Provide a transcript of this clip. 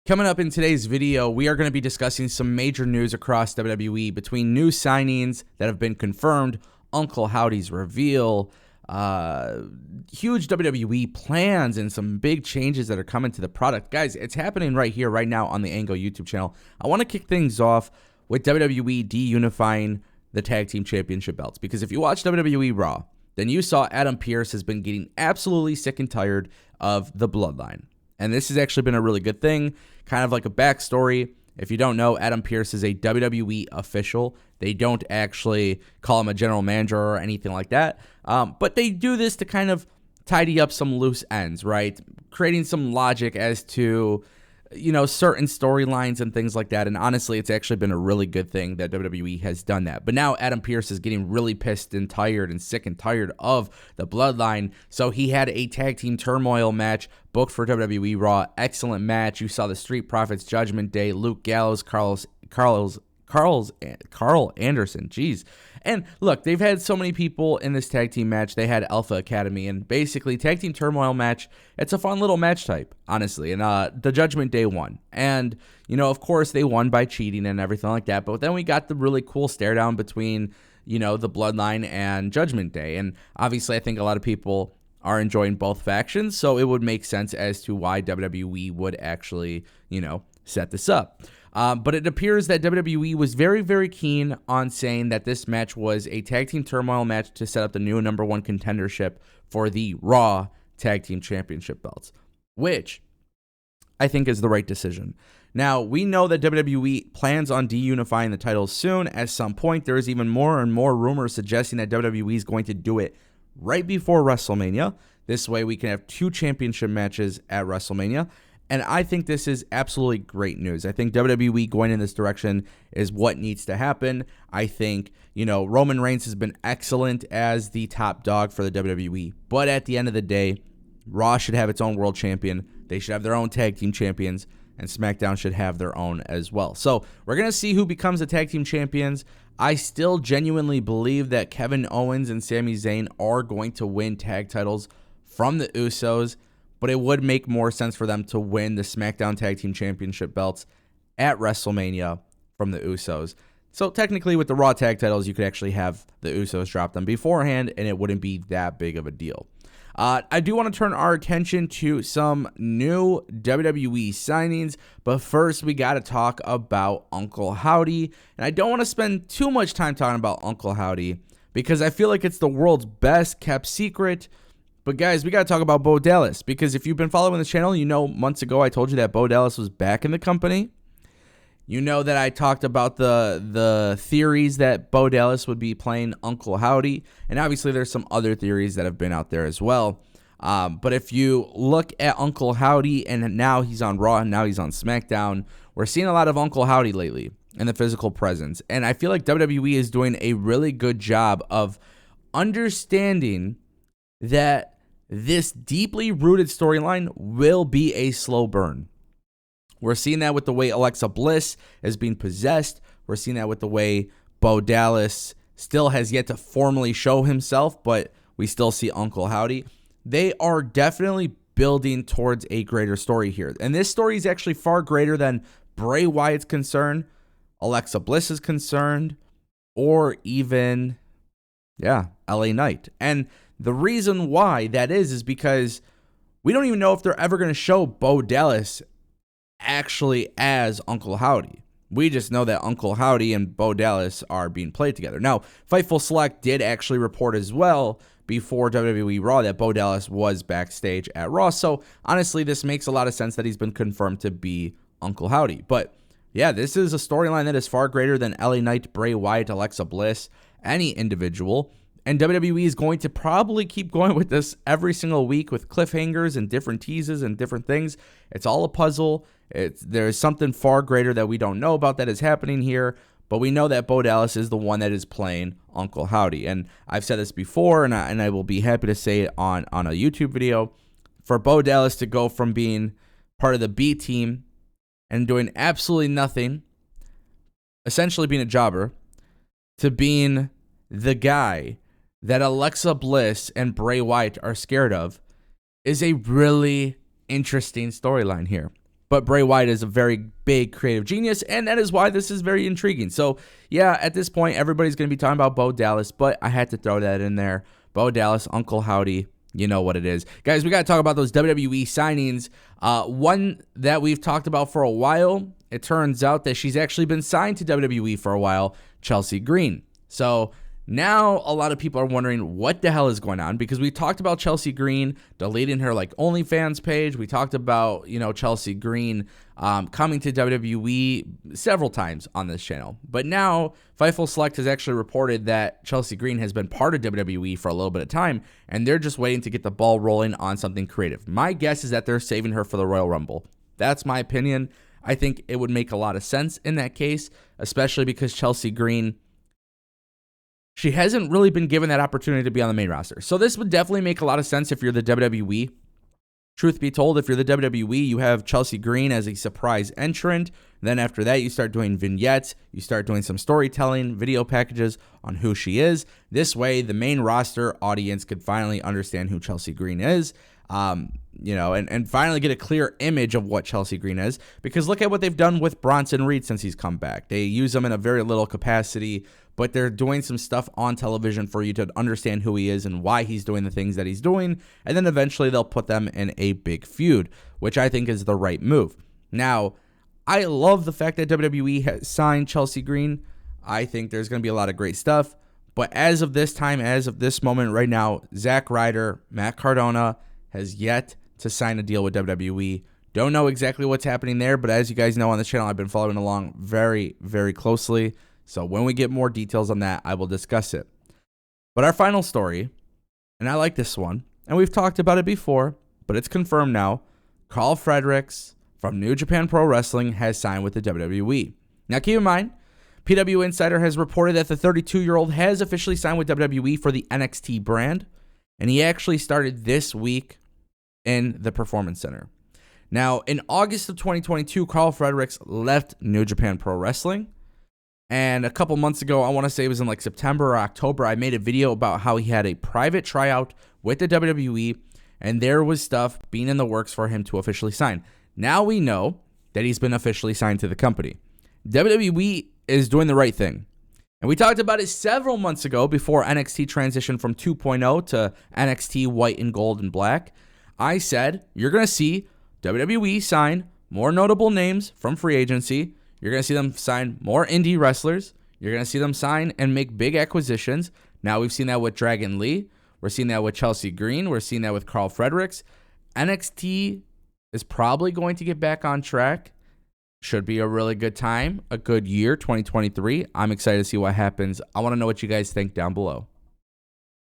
Coming up in today's video, we are going to be discussing some major news across WWE between new signings that have been confirmed, Uncle Howdy's reveal, huge WWE plans, and some big changes that are coming to the product. Guys, it's happening right here, right now on the Angle YouTube channel. I want to kick things off with WWE de-unifying the Tag Team Championship belts, because if you watch WWE Raw, then you saw Adam Pearce has been getting absolutely sick and tired of the Bloodline. And this has actually been a really good thing, kind of like a backstory. If you don't know, Adam Pearce is a WWE official. They don't actually call him a general manager or anything like that. But they do this to kind of tidy up some loose ends, right? Creating some logic as to, certain storylines and things like that. And honestly, it's actually been a really good thing that WWE has done that. But now Adam Pearce is getting really pissed and tired and sick and tired of the Bloodline. So he had a tag team turmoil match booked for WWE Raw. Excellent match. You saw the Street Profits, Judgment Day, Luke Gallows, Carl Anderson. Jeez. And look, they've had so many people in this tag team match. They had Alpha Academy, and basically tag team turmoil match. It's a fun little match type, honestly. And the Judgment Day won. And, of course, they won by cheating and everything like that. But then we got the really cool stare down between, the Bloodline and Judgment Day. And obviously, I think a lot of people are enjoying both factions. So it would make sense as to why WWE would actually, set this up. But it appears that WWE was very, very keen on saying that this match was a tag team turmoil match to set up the new #1 contendership for the Raw Tag Team Championship belts, which I think is the right decision. Now, we know that WWE plans on de-unifying the titles soon. At some point, there is even more and more rumors suggesting that WWE is going to do it right before WrestleMania. This way, we can have 2 championship matches at WrestleMania. And I think this is absolutely great news. I think WWE going in this direction is what needs to happen. I think, Roman Reigns has been excellent as the top dog for the WWE. But at the end of the day, Raw should have its own world champion. They should have their own tag team champions. And SmackDown should have their own as well. So we're going to see who becomes the tag team champions. I still genuinely believe that Kevin Owens and Sami Zayn are going to win tag titles from the Usos. But it would make more sense for them to win the SmackDown Tag Team Championship belts at WrestleMania from the Usos. So technically with the Raw tag titles, you could actually have the Usos drop them beforehand, and it wouldn't be that big of a deal. I do want to turn our attention to some new WWE signings, but first we got to talk about Uncle Howdy. And I don't want to spend too much time talking about Uncle Howdy because I feel like it's the world's best kept secret. But guys, we got to talk about Bo Dallas, because if you've been following the channel, months ago I told you that Bo Dallas was back in the company. You know that I talked about the theories that Bo Dallas would be playing Uncle Howdy, and obviously there's some other theories that have been out there as well. But if you look at Uncle Howdy, and now he's on Raw and now he's on SmackDown, we're seeing a lot of Uncle Howdy lately in the physical presence. And I feel like WWE is doing a really good job of understanding that this deeply rooted storyline will be a slow burn. We're seeing that with the way Alexa Bliss is being possessed. We're seeing that with the way Bo Dallas still has yet to formally show himself, but we still see Uncle Howdy. They are definitely building towards a greater story here. And this story is actually far greater than Bray Wyatt's concerned, Alexa Bliss is concerned, or even, LA Knight. And the reason why that is because we don't even know if they're ever going to show Bo Dallas actually as Uncle Howdy. We just know that Uncle Howdy and Bo Dallas are being played together. Now, Fightful Select did actually report as well before WWE Raw that Bo Dallas was backstage at Raw. So honestly, this makes a lot of sense that he's been confirmed to be Uncle Howdy. But yeah, this is a storyline that is far greater than LA Knight, Bray Wyatt, Alexa Bliss, any individual. And WWE is going to probably keep going with this every single week with cliffhangers and different teases and different things. It's all a puzzle. There's something far greater that we don't know about that is happening here. But we know that Bo Dallas is the one that is playing Uncle Howdy. And I've said this before, and I will be happy to say it on a YouTube video. For Bo Dallas to go from being part of the B team and doing absolutely nothing, essentially being a jobber, to being the guy that Alexa Bliss and Bray Wyatt are scared of, is a really interesting storyline here. But Bray Wyatt is a very big creative genius, and that is why this is very intriguing. So, yeah, at this point, everybody's going to be talking about Bo Dallas, but I had to throw that in there. Bo Dallas, Uncle Howdy, you know what it is. Guys, we got to talk about those WWE signings. One that we've talked about for a while, it turns out that she's actually been signed to WWE for a while, Chelsea Green. So now a lot of people are wondering what the hell is going on, because we talked about Chelsea Green deleting her OnlyFans page. We talked about, Chelsea Green coming to WWE several times on this channel. But now Fightful Select has actually reported that Chelsea Green has been part of WWE for a little bit of time, and they're just waiting to get the ball rolling on something creative. My guess is that they're saving her for the Royal Rumble. That's my opinion. I think it would make a lot of sense in that case, especially because Chelsea Green, she hasn't really been given that opportunity to be on the main roster. So this would definitely make a lot of sense if you're the WWE. Truth be told, if you're the WWE, you have Chelsea Green as a surprise entrant. Then after that, you start doing vignettes. You start doing some storytelling, video packages on who she is. This way, the main roster audience could finally understand who Chelsea Green is. And finally get a clear image of what Chelsea Green is. Because look at what they've done with Bronson Reed since he's come back. They use him in a very little capacity, but they're doing some stuff on television for you to understand who he is and why he's doing the things that he's doing. And then eventually they'll put them in a big feud, which I think is the right move. Now, I love the fact that WWE has signed Chelsea Green. I think there's going to be a lot of great stuff. But as of this time, as of this moment right now, Zack Ryder, Matt Cardona has yet to sign a deal with WWE. Don't know exactly what's happening there, but as you guys know on the channel, I've been following along very, very closely. So when we get more details on that, I will discuss it. But our final story, and I like this one, and we've talked about it before, but it's confirmed now. Carl Fredericks from New Japan Pro Wrestling has signed with the WWE. Now keep in mind, PW Insider has reported that the 32-year-old has officially signed with WWE for the NXT brand, and he actually started this week in the Performance Center. Now, in August of 2022, Carl Fredericks left New Japan Pro Wrestling. And a couple months ago, I want to say it was in September or October, I made a video about how he had a private tryout with the WWE, and there was stuff being in the works for him to officially sign. Now we know that he's been officially signed to the company. WWE is doing the right thing. And we talked about it several months ago before NXT transitioned from 2.0 to NXT White and Gold and Black. I said, you're going to see WWE sign more notable names from free agency. You're going to see them sign more indie wrestlers. You're going to see them sign and make big acquisitions. Now we've seen that with Dragon Lee. We're seeing that with Chelsea Green. We're seeing that with Carl Fredericks. NXT is probably going to get back on track. Should be a really good time, a good year, 2023. I'm excited to see what happens. I want to know what you guys think down below.